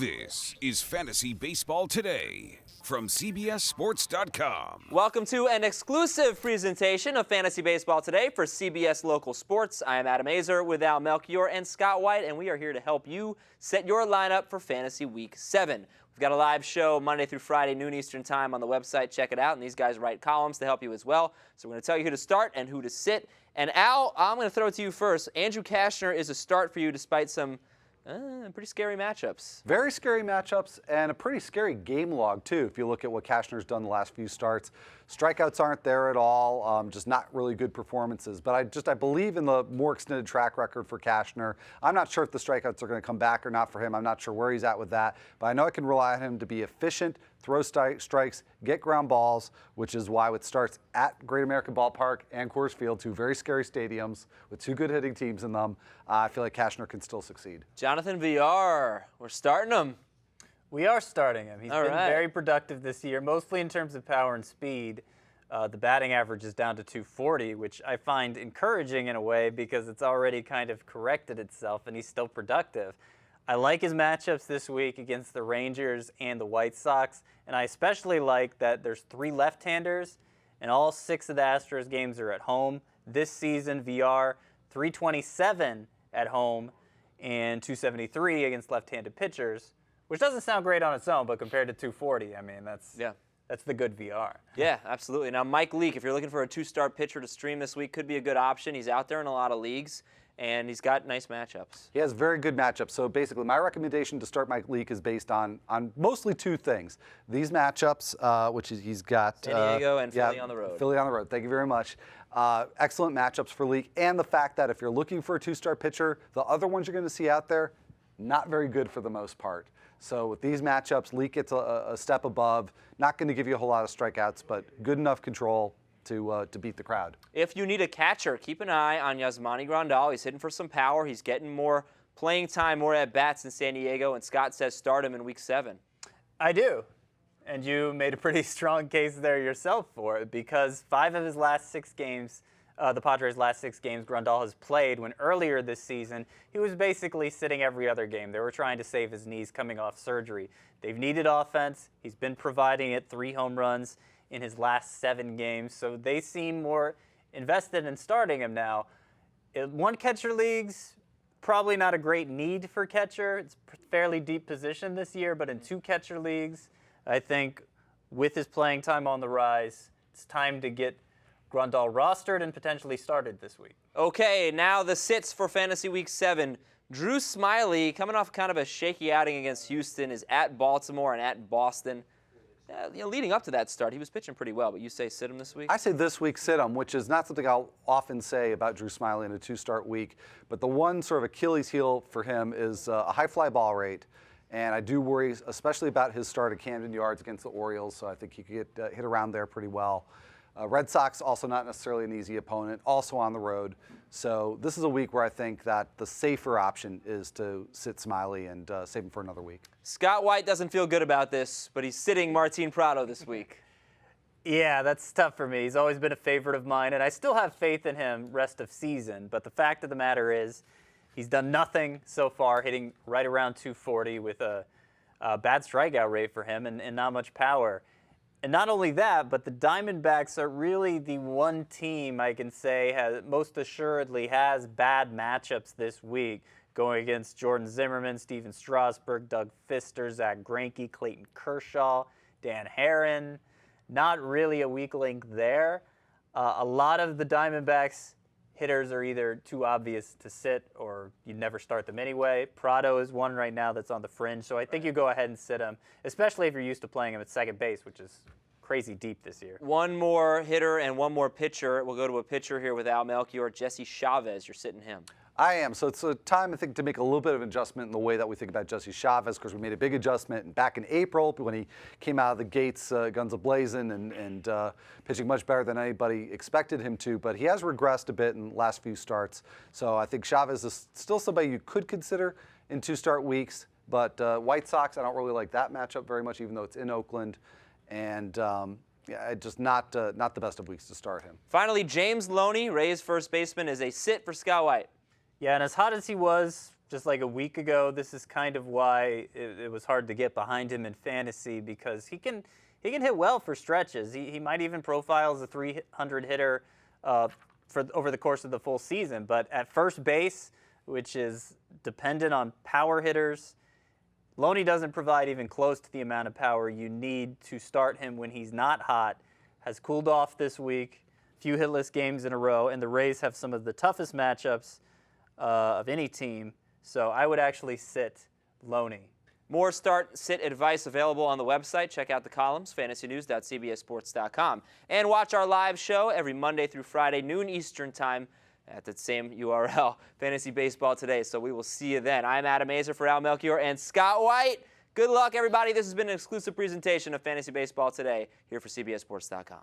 This is Fantasy Baseball Today from CBSSports.com. Welcome to an exclusive presentation of Fantasy Baseball Today for CBS Local Sports. I am Adam Azer with Al Melchior and Scott White, and we are here to help you set your lineup for Fantasy Week 7. We've got a live show Monday through Friday, noon Eastern time on the website. Check it out, and these guys write columns to help you as well. So we're going to tell you who to start and who to sit. And Al, I'm going to throw it to you first. Andrew Cashner is a start for you despite some pretty scary matchups. Very scary matchups and a pretty scary game log, too, if you look at what Cashner's done the last few starts. Strikeouts aren't there at all, just not really good performances. But I believe in the more extended track record for Cashner. I'm not sure if the strikeouts are going to come back or not for him. I'm not sure where he's at with that. But I know I can rely on him to be efficient, throw strikes, get ground balls, which is why with starts at Great American Ballpark and Coors Field, two very scary stadiums with two good hitting teams in them, I feel like Cashner can still succeed. Jonathan Villar, we're starting him. We are starting him. He's been very productive this year, mostly in terms of power and speed. The batting average is down to 240, which I find encouraging in a way because it's already kind of corrected itself, and he's still productive. I like his matchups this week against the Rangers and the White Sox, and I especially like that there's 3 left-handers, and all 6 of the Astros games are at home. This season, VR, 327 at home and 273 against left-handed pitchers, which doesn't sound great on its own, but compared to 240, I mean, that's the good VR. Yeah, absolutely. Now, Mike Leake, if you're looking for a 2-start pitcher to stream this week, could be a good option. He's out there in a lot of leagues, and he's got nice matchups. He has very good matchups. So basically, my recommendation to start Mike Leake is based on mostly 2 things. These matchups, which he's got San Diego and Philly on the road. Philly on the road. Thank you very much. Excellent matchups for Leake, and the fact that if you're looking for a 2-star pitcher, the other ones you're going to see out there, not very good for the most part. So with these matchups, Leake gets a step above. Not going to give you a whole lot of strikeouts, but good enough control to beat the crowd. If you need a catcher, keep an eye on Yasmani Grandal. He's hitting for some power. He's getting more playing time, more at-bats in San Diego, and Scott says start him in Week 7. I do. And you made a pretty strong case there yourself for it because 5 of his last 6 games, the Padres' last 6 games, Grandal has played when earlier this season he was basically sitting every other game. They were trying to save his knees coming off surgery. They've needed offense. He's been providing it, 3 home runs in his last 7 games. So they seem more invested in starting him now. In 1-catcher leagues, probably not a great need for catcher. It's a fairly deep position this year, but in 2-catcher leagues, I think with his playing time on the rise, it's time to get Grandal rostered and potentially started this week. Okay, now the sits for Fantasy Week 7. Drew Smyly, coming off kind of a shaky outing against Houston, is at Baltimore and at Boston. Leading up to that start, he was pitching pretty well, but you say sit him this week? I say this week sit him, which is not something I'll often say about Drew Smyly in a 2-start week. But the one sort of Achilles heel for him is a high fly ball rate. And I do worry, especially about his start at Camden Yards against the Orioles, so I think he could get hit around there pretty well. Red Sox, also not necessarily an easy opponent, also on the road. So this is a week where I think that the safer option is to sit Smyly and save him for another week. Scott White doesn't feel good about this, but he's sitting Martin Prado this week. Yeah, that's tough for me. He's always been a favorite of mine, and I still have faith in him rest of season. But the fact of the matter is he's done nothing so far, hitting right around 240 with a bad strikeout rate for him and not much power. And not only that, but the Diamondbacks are really the one team I can say most assuredly has bad matchups this week, going against Jordan Zimmerman, Steven Strasburg, Doug Fister, Zach Greinke, Clayton Kershaw, Dan Herron. Not really a weak link there. A lot of the Diamondbacks hitters are either too obvious to sit or you never start them anyway. Prado is one right now that's on the fringe, so I think you go ahead and sit him, especially if you're used to playing him at second base, which is crazy deep this year. One more hitter and one more pitcher. We'll go to a pitcher here with Al Melchior. Jesse Chavez, you're sitting him. I am. So it's a time, I think, to make a little bit of adjustment in the way that we think about Jesse Chavez, because we made a big adjustment back in April when he came out of the gates guns a-blazing and pitching much better than anybody expected him to. But he has regressed a bit in the last few starts. So I think Chavez is still somebody you could consider in 2-start weeks. But White Sox, I don't really like that matchup very much, even though it's in Oakland. And yeah, just not the best of weeks to start him. Finally, James Loney, Rays first baseman, is a sit for Scott White. Yeah, and as hot as he was just like a week ago, this is kind of why it was hard to get behind him in fantasy, because he can hit well for stretches. He might even profile as a 300 hitter over the course of the full season. But at first base, which is dependent on power hitters, Loney doesn't provide even close to the amount of power you need to start him when he's not hot. Has cooled off this week, few hitless games in a row, and the Rays have some of the toughest matchups of any team. So I would actually sit Loney. More start-sit advice available on the website. Check out the columns, fantasynews.cbssports.com. And watch our live show every Monday through Friday, noon Eastern time, at the same URL, Fantasy Baseball Today. So we will see you then. I'm Adam Azer for Al Melchior and Scott White. Good luck, everybody. This has been an exclusive presentation of Fantasy Baseball Today here for CBSSports.com.